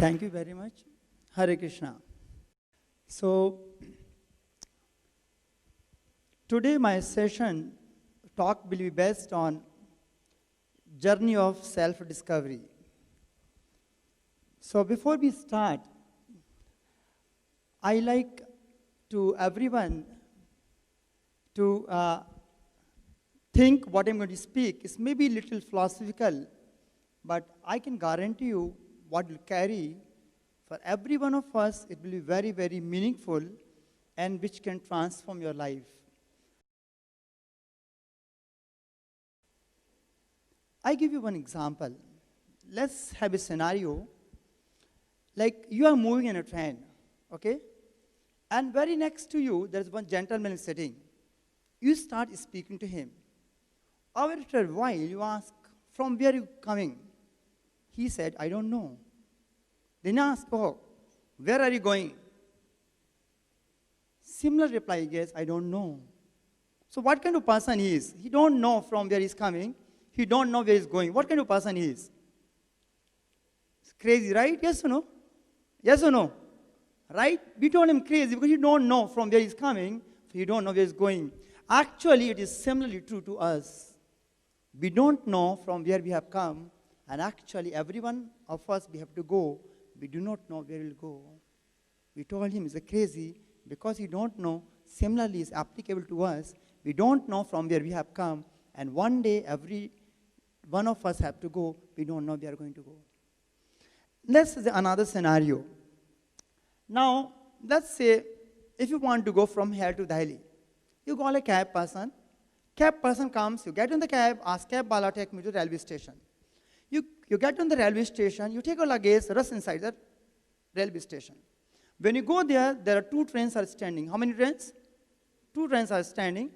Thank you very much. Hare Krishna. So, today my session talk will be based on journey of self-discovery. So before we start, I like to everyone to think what I'm going to speak is maybe a little philosophical, but I can guarantee you what will carry for every one of us, it will be very, very meaningful and which can transform your life. I give you one example. Let's have a scenario like you are moving in a train, okay? And very next to you, there's one gentleman sitting. You start speaking to him. After a while, you ask, from where are you coming? He said, I don't know. Then ask, oh, where are you going? Similar reply, he gets, I don't know. So what kind of person he is? He don't know from where he's coming. He don't know where he's going. What kind of person he is? It's crazy, right? Yes or no? Yes or no? Right? We told him crazy because he don't know from where he's coming. So he don't know where he's going. Actually, it is similarly true to us. We don't know from where we have come. And actually, every one of us, we have to go. We do not know where we'll go. We told him he's crazy because he don't know. Similarly, it's applicable to us. We don't know from where we have come. And one day, every one of us have to go. We don't know where we are going to go. Let's say another scenario. Now, let's say if you want to go from here to Delhi, you call a cab person. Cab person comes, you get in the cab, ask cab wala, take me to railway station. You get on the railway station, you take your luggage, rush inside the railway station. When you go there, there are 2 trains are standing. How many trains? 2 trains are standing.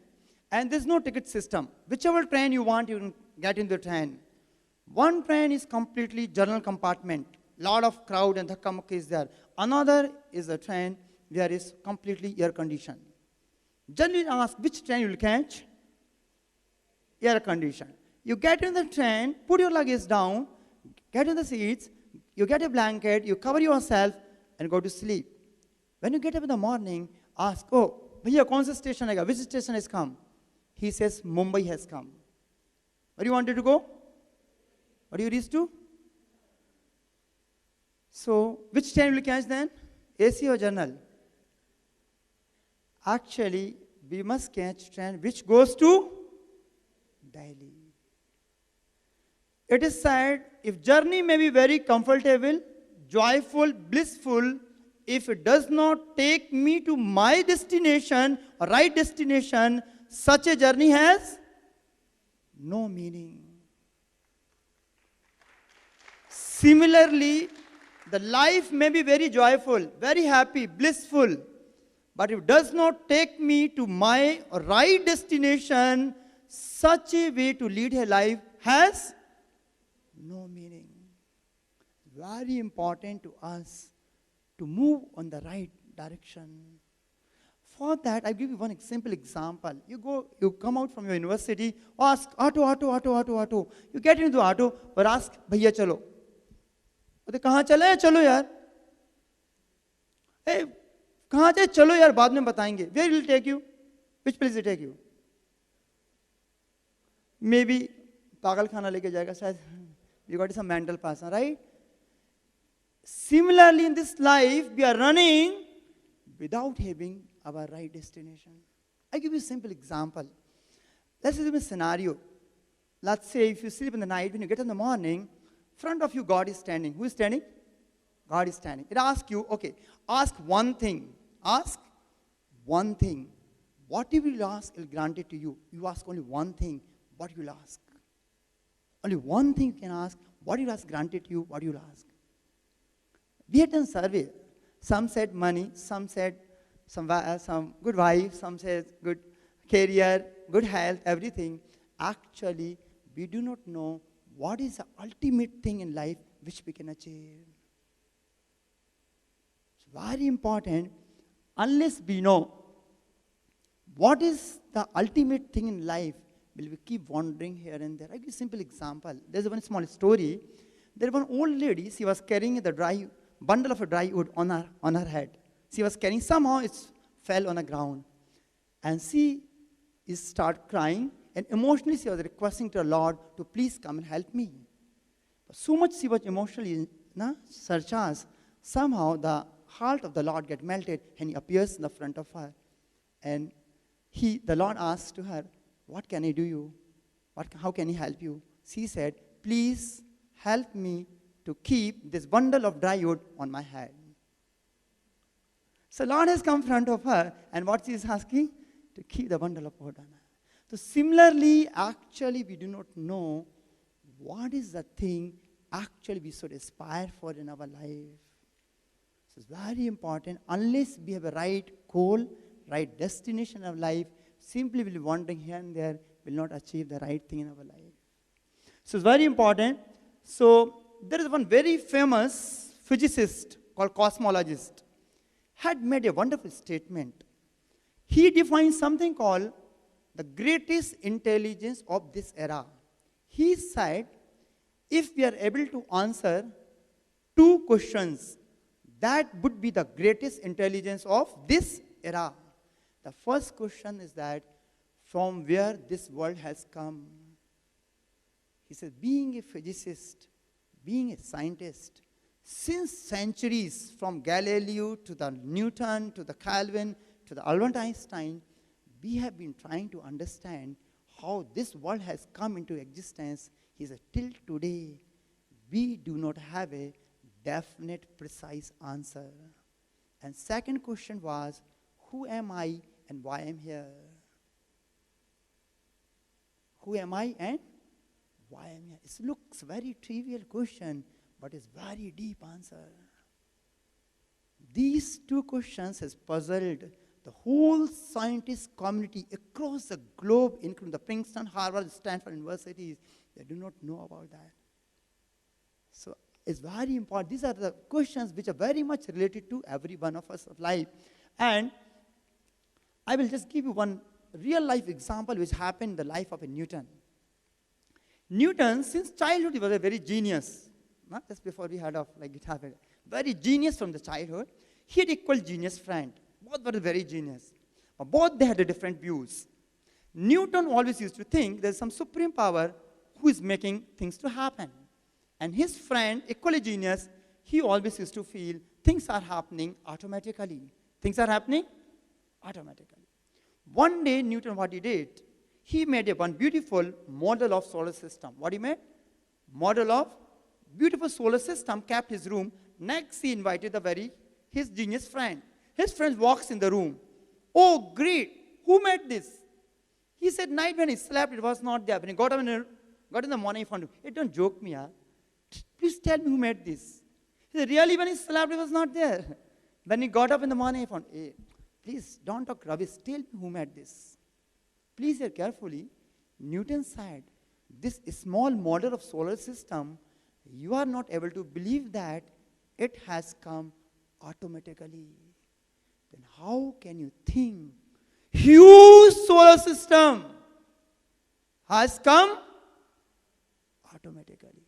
And there's no ticket system. Whichever train you want, you can get in the train. One train is completely general compartment. Lot of crowd and dhakka-mukkhi is there. Another is a train where is completely air conditioned. Generally ask which train you will catch? Air conditioned. You get in the train, put your luggage down, get in the seats, you get a blanket, you cover yourself, and go to sleep. When you get up in the morning, ask, oh, bhaiya, kaun sa station aega? Which station has come? He says, Mumbai has come. Where you wanted to go? What do you reach to? So, which train will you catch then? AC or general? Actually, we must catch train which goes to Delhi. It is said, if journey may be very comfortable, joyful, blissful, if it does not take me to my destination, or right destination, such a journey has no meaning. Similarly, the life may be very joyful, very happy, blissful, but if it does not take me to my right destination, such a way to lead a life has no meaning. Very important to us to move on the right direction. For that, I give you one simple example. You come out from your university, ask, auto. You get into the auto, or ask, bhaiya chalo. बोलते कहाँ चले चलो यार कहाँ जाए चलो यार बाद में बताएंगे where will take you which place will take you maybe पागल खाना लेके जाएगा शायद you got some mental person right similarly in this life we are running without having our right destination. I give you a simple example. Let's give a scenario. Let's say if you sleep in the night, when you get in the morning, front of you God is standing. Who is standing? God is standing. It asks you, okay, ask one thing. Ask one thing. What you will ask, it will grant it to you. You ask only one thing. What you will ask? Only one thing you can ask. What you will ask, granted to you. What you will ask? We had done survey. Some said money. Some said some good wife. Some said good career, good health, everything. Actually, we do not know what is the ultimate thing in life which we can achieve. It's very important. Unless we know what is the ultimate thing in life, will we keep wandering here and there. I give you a simple example. There's one small story. There was one old lady, she was carrying the dry bundle of a dry wood on her head. She was carrying, somehow it fell on the ground. And she started crying, and emotionally she was requesting to the Lord to please come and help me. But so much she was emotionally surcharged, somehow the heart of the Lord get melted, and he appears in the front of her. And the Lord asks to her, what can I do you? How can he help you? She said, please help me to keep this bundle of dry wood on my head. So Lord has come in front of her, and what she is asking? To keep the bundle of wood on her. So similarly, actually we do not know what is the thing actually we should aspire for in our life. So it's very important. Unless we have a right goal, right destination of life, simply we'll be wandering here and there, will not achieve the right thing in our life. So it's very important. So there is one very famous physicist called cosmologist, had made a wonderful statement. He defined something called the greatest intelligence of this era. He said, if we are able to answer 2 questions, that would be the greatest intelligence of this era. The first question is that, from where this world has come. He says, being a physicist, being a scientist, since centuries, from Galileo to the Newton, to the Calvin, to the Albert Einstein, we have been trying to understand how this world has come into existence. He said, till today, we do not have a definite, precise answer. And second question was, who am I and why I'm here? Who am I and why am I here? It looks very trivial question, but it's very deep answer. These 2 questions has puzzled the whole scientist community across the globe, including the Princeton, Harvard, Stanford universities. They do not know about that. So it's very important. These are the questions which are very much related to every one of us of life. And I will just give you one real life example which happened in the life of a Newton. Newton, since childhood, he was a very genius. Not just before we heard of like it happened. Very genius from the childhood. He had equal genius friend. Both were very genius. But both they had different views. Newton always used to think there's some supreme power who is making things to happen. And his friend, equally genius, he always used to feel things are happening automatically. Things are happening automatically. One day, Newton, what he did, he made one beautiful model of solar system. What he made? Model of beautiful solar system, kept his room. Next, he invited his genius friend. His friend walks in the room. Oh, great. Who made this? He said, night when he slept, it was not there. When he got in the morning, he found it. Hey, don't joke me, huh? Please tell me who made this. He said, really, when he slept, it was not there. When he got up in the morning, he found, hey, please don't talk rubbish. Tell me who made this. Please hear carefully. Newton said, this small model of solar system, you are not able to believe that it has come automatically. Then how can you think huge solar system has come automatically?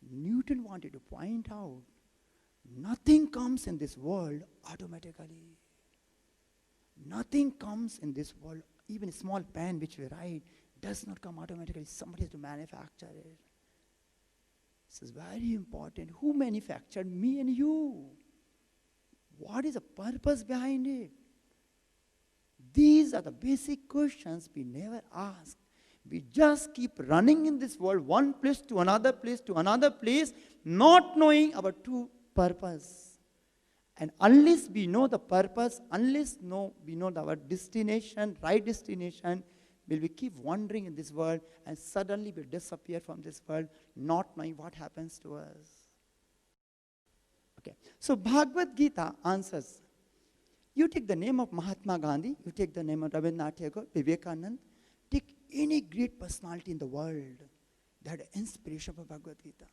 Newton wanted to point out nothing comes in this world automatically. Nothing comes in this world, even a small pen which we write does not come automatically. Somebody has to manufacture it. This is very important. Who manufactured me and you? What is the purpose behind it? These are the basic questions we never ask. We just keep running in this world, one place to another place to another place, not knowing our true purpose. And unless we know the purpose, we know our destination, right destination, will we keep wandering in this world and suddenly we disappear from this world, not knowing what happens to us. Okay, so Bhagavad Gita answers. You take the name of Mahatma Gandhi, you take the name of Rabindranath Tagore, Vivekananda, take any great personality in the world that had inspiration for Bhagavad Gita.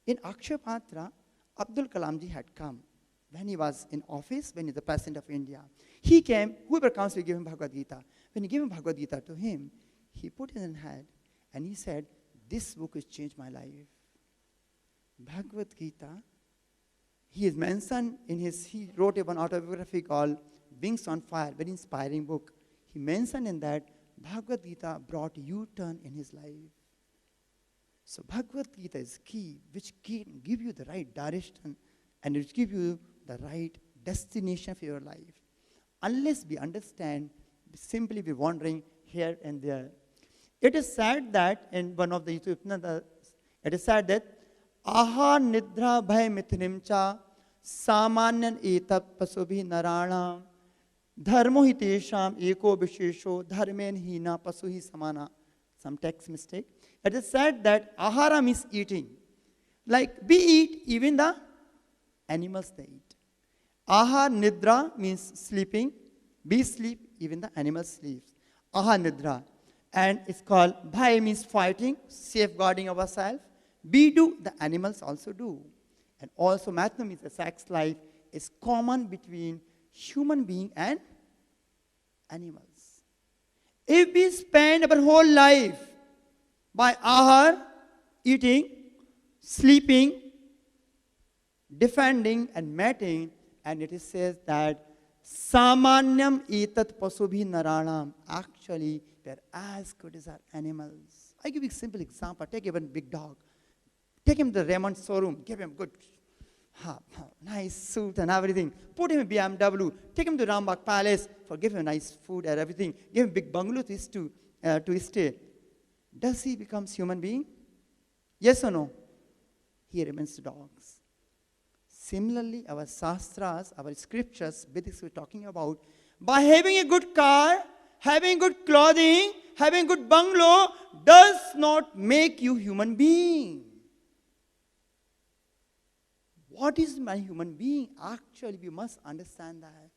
In Akshay Patra, Abdul Kalamji had come when he was in office, when he was the President of India. He came, whoever comes, we give him Bhagavad Gita. When he gave him Bhagavad Gita to him, he put it in his hand and he said, this book has changed my life. Bhagavad Gita He is mentioned he wrote one autobiography called Wings on Fire, very inspiring book. He mentioned in that Bhagavad Gita brought U-turn in his life. So Bhagavad Gita is key, which can give you the right direction and it give you the right destination for your life. Unless we understand, we simply be wandering here and there. It is said that in one of the YouTube, it is said that Aha nidra bhay mithinim cha samanyan etat pasubhi narana dharmo hitesham eko vishesho dharmen hina pasuhi samana. Some text mistake. It is said that ahara means eating. Like we eat, even the animals they eat. Aha nidra means sleeping. We sleep, even the animals sleep. Aha nidra. And it's called bhai means fighting, safeguarding ourselves. We do, the animals also do. And also matha means the sex life is common between human being and animals. If we spend our whole life by ahar, eating, sleeping, defending and mating, and it is says that samanyam etat pasubhi naranam, actually they're as good as our animals. I give you a simple example. Take even big dog. Take him to the Raymond showroom. Give him good, nice suit and everything. Put him in BMW. Take him to Rambagh Palace. Give him nice food and everything. Give him big bungalow to stay. Does he become human being? Yes or no? He remains dogs. Similarly, our sastras, our scriptures, Vedics we're talking about, by having a good car, having good clothing, having good bungalow, does not make you human being. What is my human being? Actually, we must understand that.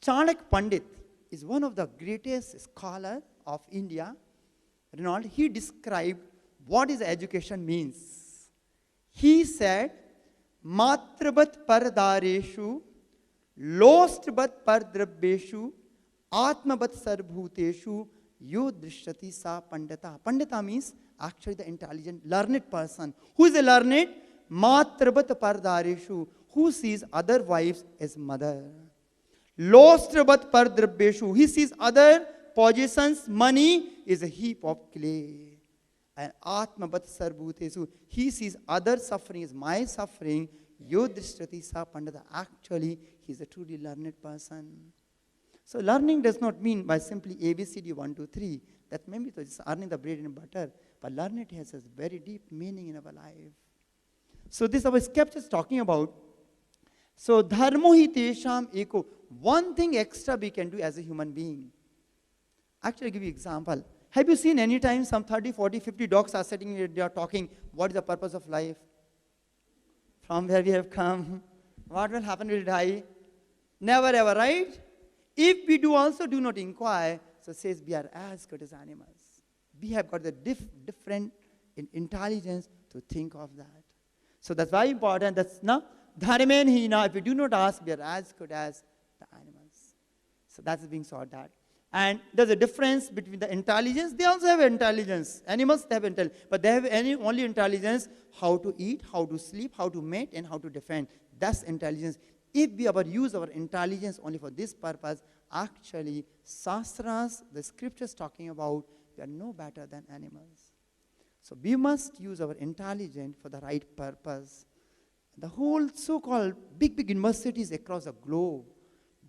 Chanak Pandit is one of the greatest scholars of India. Renowned. He described what is education means. He said, Matrabat pardareshu, lostbat pardrabbeshu, atmabat sarbhuteshu, yo drishyati sa pandita. Pandita means actually the intelligent, learned person. Who is a learned? Matrabat pardareshu, who sees other wives as mother. Lostrabat pardrabbeshu, he sees other possessions, money is a heap of clay. And atmabat sarbhutesu, he sees other suffering is my suffering. Yodrishtati sa pandita, actually he is a truly learned person. So learning does not mean by simply ABCD 1, 2, 3. That maybe just earning the bread and butter. But learning has a very deep meaning in our life. So this our scripture is talking about. So dharmo hi tesham eko. One thing extra we can do as a human being. Actually, I'll give you an example. Have you seen any time some 30, 40, 50 dogs are sitting here, they are talking, what is the purpose of life? From where we have come? What will happen when we die? Never ever, right? If we do also do not inquire, so it says we are as good as animals. We have got the different intelligence to think of that. So that's very important. That's now, dharmen hina, if we do not ask, we are as good as the animals. So that's being sorted out. And there's a difference between the intelligence. They also have intelligence. Animals, they have intelligence. But they have only intelligence how to eat, how to sleep, how to mate, and how to defend. That's intelligence. If we ever use our intelligence only for this purpose, actually, Shastras, the scriptures talking about, we are no better than animals. So we must use our intelligence for the right purpose. The whole so-called big universities across the globe,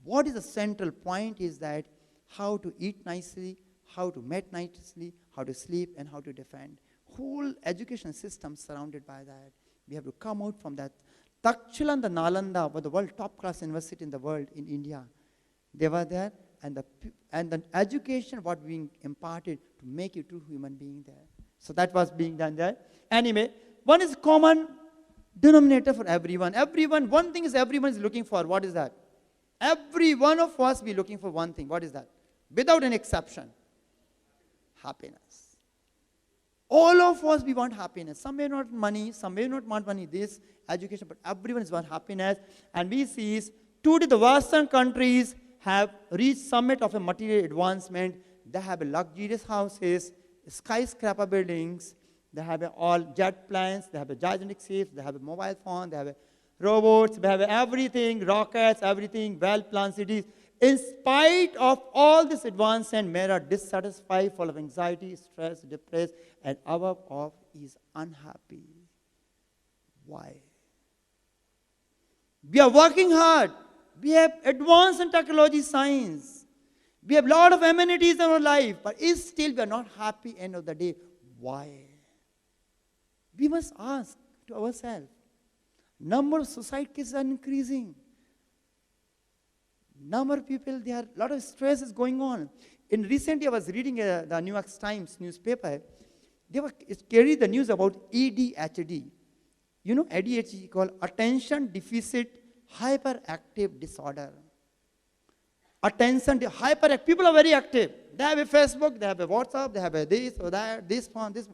what is the central point is that how to eat nicely, how to mate nicely, how to sleep, and how to defend. Whole education system surrounded by that. We have to come out from that. Takshila and the Nalanda were the world top-class university in the world in India. They were there, and the education what being imparted to make you true human being there. So that was being done there. Anyway, one is common denominator for everyone. Everyone, one thing is everyone is looking for. What is that? Every one of us be looking for one thing. What is that? Without an exception. Happiness. All of us, we want happiness. Some may not money, some may not want money, this, education, but everyone is want happiness. And we see today the Western countries have reached summit of a material advancement. They have luxurious houses, skyscraper buildings, they have all jet planes, they have a gigantic ships, they have a mobile phone, they have robots, we have everything, rockets, everything, well-planned cities. In spite of all this advancement, men are dissatisfied, full of anxiety, stress, depressed, and above all is unhappy. Why? We are working hard. We have advanced in technology, science. We have a lot of amenities in our life, but still we are not happy end of the day. Why? We must ask to ourselves. Number of suicide cases are increasing. Number of people, there are a lot of stress is going on. In recently, I was reading the New York Times newspaper. They were carrying the news about ADHD. You know, ADHD called Attention Deficit Hyperactive Disorder. Attention, hyperactive. People are very active. They have a Facebook, they have a WhatsApp, they have a this or that, this phone, this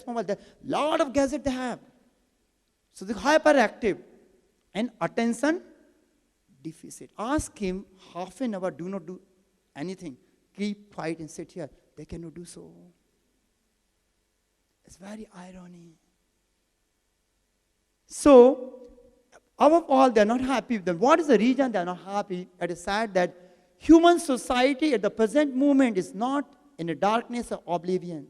mobile. A lot of gadgets they have. So the hyperactive and attention deficit. Ask him half an hour, do not do anything. Keep quiet and sit here. They cannot do so. It's very irony. So, above all, they are not happy. Then what is the reason they are not happy? It is sad that human society at the present moment is not in a darkness of oblivion.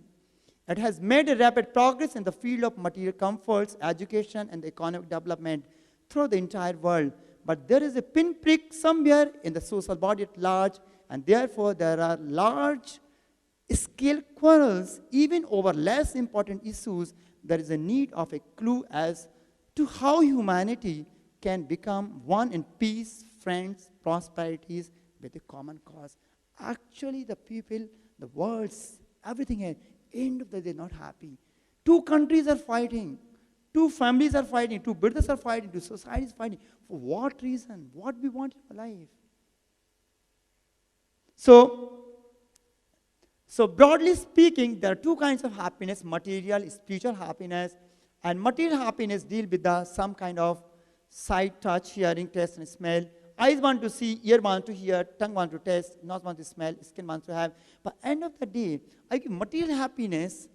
It has made a rapid progress in the field of material comforts, education, and economic development throughout the entire world. But there is a pinprick somewhere in the social body at large, and therefore there are large-scale quarrels, even over less important issues. There is a need of a clue as to how humanity can become one in peace, friends, prosperities with a common cause. Actually, the people, the worlds, everything else, end of the day not happy. Two countries are fighting. Two families are fighting. Two brothers are fighting. Two societies are fighting. For what reason? What we want in our life? So broadly speaking, there are two kinds of happiness, material, spiritual happiness. And material happiness deal with some kind of sight, touch, hearing, taste, and smell. Eyes want to see, ear want to hear, tongue want to taste, nose want to smell, skin wants to have. But end of the day, I give material happiness,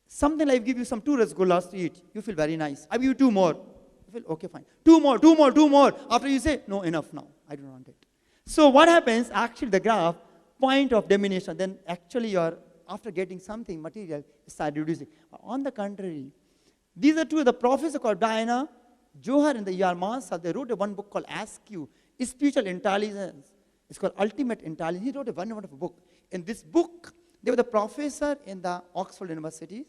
something like give you some 2 rasgullas to eat. You feel very nice. I give you 2 more. You feel, okay, fine. 2 more, 2 more, 2 more. After you say, no, enough now. I don't want it. So what happens, actually the graph, point of diminution, then actually after getting something material, start reducing. On the contrary, these are two of the professors called Diana, Johar and the Yarmasa. They wrote one book called Ask You, Spiritual Intelligence. It's called Ultimate Intelligence. He wrote a wonderful book. In this book, they were the professor in the Oxford University,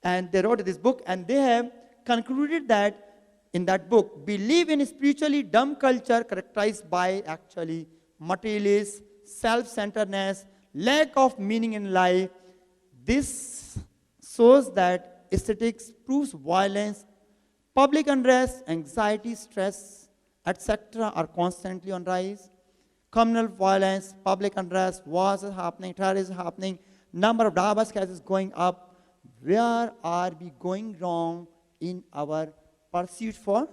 and they wrote this book, and they have concluded that in that book, believe in a spiritually dumb culture characterized by actually materialism, self-centeredness, lack of meaning in life. This shows that aesthetics proves violence, public unrest, anxiety, stress, etc. are constantly on rise. Communal violence, public unrest, wars are happening, terrorism is happening, number of diabetes cases going up. Where are we going wrong in our pursuit for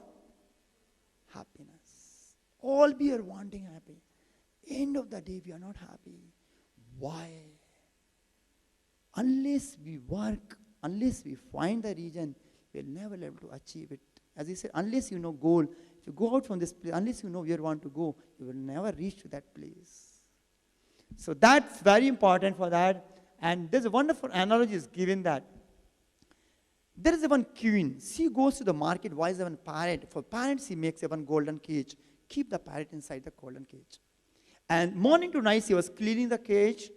happiness? All we are wanting happy. End of the day, we are not happy. Why? Unless we work, unless we find the reason, we'll never be able to achieve it. As I said, unless you know goal, if you go out from this place, unless you know where you want to go, you will never reach to that place. So that's very important for that. And there's a wonderful analogy is given that. There is a one queen. She goes to the market, buys one parrot. For parrots, she makes a one golden cage. Keep the parrot inside the golden cage. And morning to night, she was cleaning the cage,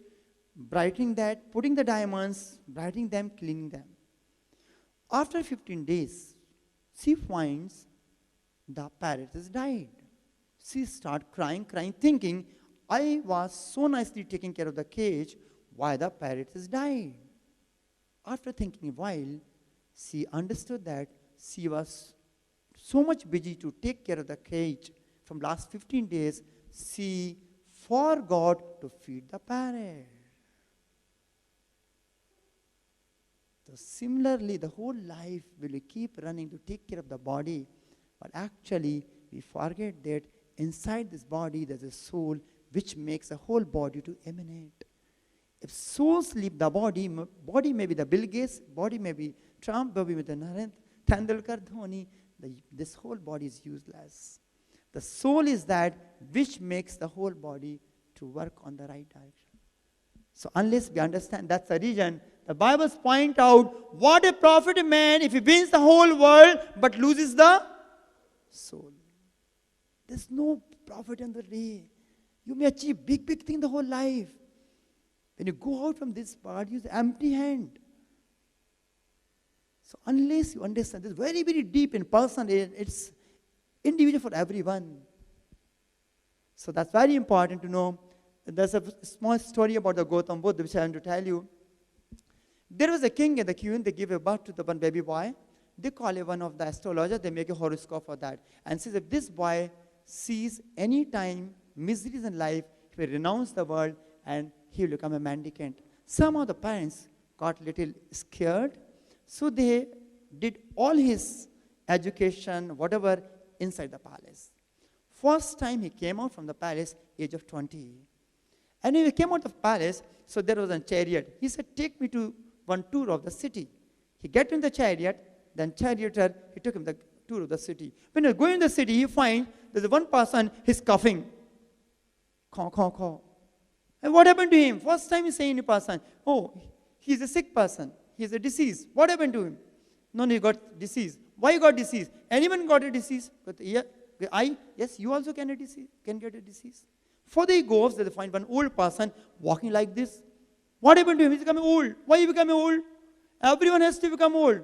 brightening that, putting the diamonds, brightening them, cleaning them. After 15 days, she finds the parrot has died. She starts crying, thinking, I was so nicely taking care of the cage, why the parrot has died? After thinking a while, she understood that she was so much busy to take care of the cage. From last 15 days, she forgot to feed the parrot. So similarly, the whole life will keep running to take care of the body, but actually we forget that inside this body there's a soul which makes the whole body to emanate. If soul sleep, the body may be the Bill Gates, body may be Trump, body may be the Narendra, Tendulkar, Dhoni, this whole body is useless. The soul is that which makes the whole body to work on the right direction. So unless we understand, that's the reason the Bibles point out, what a profit a man if he wins the whole world but loses the soul. There's no profit in the day. You may achieve big thing the whole life. When you go out from this part, you use empty hand. So unless you understand this very deep in person, it's individual for everyone. So that's very important to know. There's a small story about the Gautam Buddha which I want to tell you. There was a king and the queen, they give a birth to the one baby boy. They call one of the astrologers, they make a horoscope for that. And says if this boy sees any time miseries in life, he will renounce the world and he will become a mendicant. Some of the parents got a little scared, so they did all his education, whatever, inside the palace. First time he came out from the palace, age of 20. And when he came out of the palace, so there was a chariot. He said, take me to one tour of the city. He get in the chariot, then charioteer, he took him the tour of the city. When he going in the city, he find there's one person, he's coughing. Caw, caw, caw. And what happened to him? First time he say any person, oh, he's a sick person. He's a disease. What happened to him? No, he got disease. Why he got disease? Anyone got a disease? But yes, you also can get a disease. Further he goes, they find one old person walking like this. What happened to him? He's becoming old. Why he becoming old? Everyone has to become old.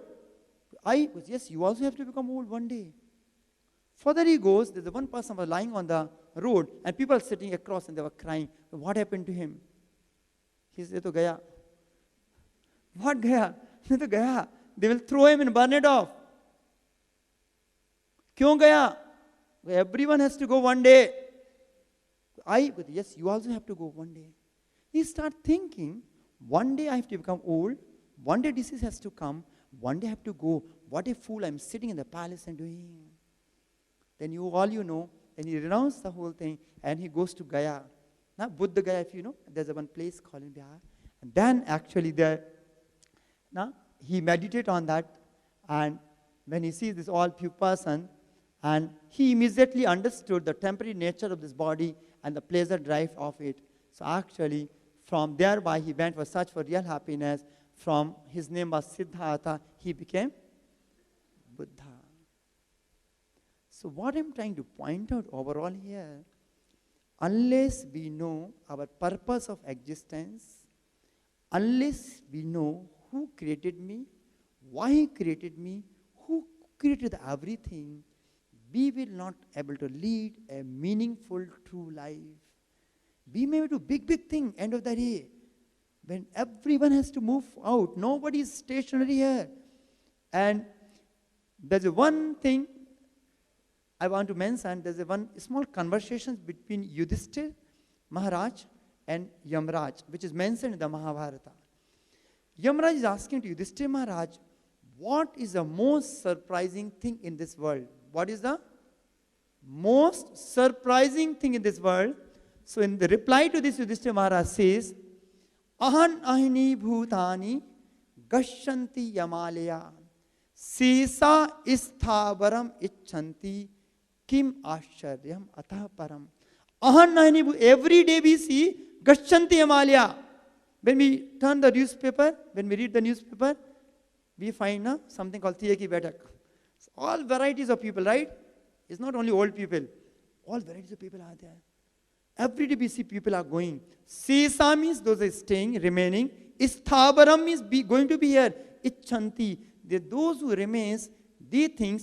Yes, you also have to become old one day. Further he goes, there's one person was lying on the road and people sitting across and they were crying. What happened to him? He said, to gaya. What gaya? To gaya. They will throw him and burn it off. Kyun gaya? Everyone has to go one day. Yes, you also have to go one day. You start thinking, one day I have to become old, one day disease has to come, one day I have to go. What a fool, I'm sitting in the palace and doing. Then you know, and he renounced the whole thing and he goes to Gaya. Now, Buddha Gaya, if you know, there's one place called in Bihar. And then actually he meditated on that, and when he sees this all pure person, and he immediately understood the temporary nature of this body and the pleasure drive of it. So actually, from thereby he went for search for real happiness. From his name was Siddhartha, he became Buddha. So what I'm trying to point out overall here, unless we know our purpose of existence, unless we know who created me, why he created me, who created everything, we will not able to lead a meaningful, true life. We may do big thing, end of the day. When everyone has to move out, nobody is stationary here. And there's one thing I want to mention, there's one small conversation between Yudhishthir Maharaj and Yamraj, which is mentioned in the Mahabharata. Yamraj is asking to Yudhishthir Maharaj, what is the most surprising thing in this world? What is the most surprising thing in this world? So in the reply to this, Yudhishthir Maharaj says, Ahan ahini bhutani gashyanti yamalaya Sesha isthabaram icchanti kim ascharyam atah param. Ahan ahini, every day we see gashyanti yamalaya. When we turn the newspaper, when we read the newspaper, we find something called Tiye ki Baitak. All varieties of people, right? It's not only old people. All varieties of people are there. Every day we see people are going. Sesha means those are staying, remaining. Isthabaram means going to be here. Icchanti. Those who remains, they think,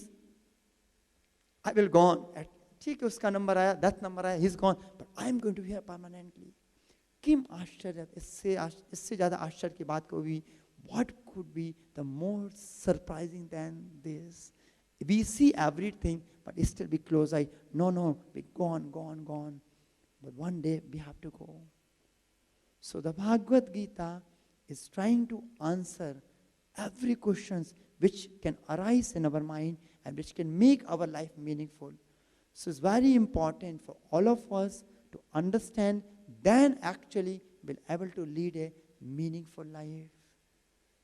I will go on. ठीक है उसका number आया, that number आया, he's gone. But I am going to be here permanently. किम आश्चर्य, इससे ज़्यादा आश्चर्य की बात को भी, what could be the more surprising than this? We see everything, but still we close eye. No, we go on. But one day we have to go. So the Bhagavad Gita is trying to answer every question which can arise in our mind and which can make our life meaningful. So it's very important for all of us to understand, then actually we'll able to lead a meaningful life.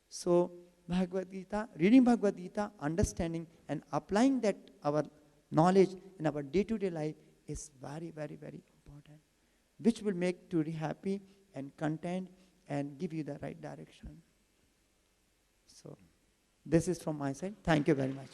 So Bhagavad Gita, reading Bhagavad Gita, understanding and applying that our knowledge in our day-to-day life is very, very, very important, which will make you happy and content and give you the right direction. So this is from my side. Thank you very much.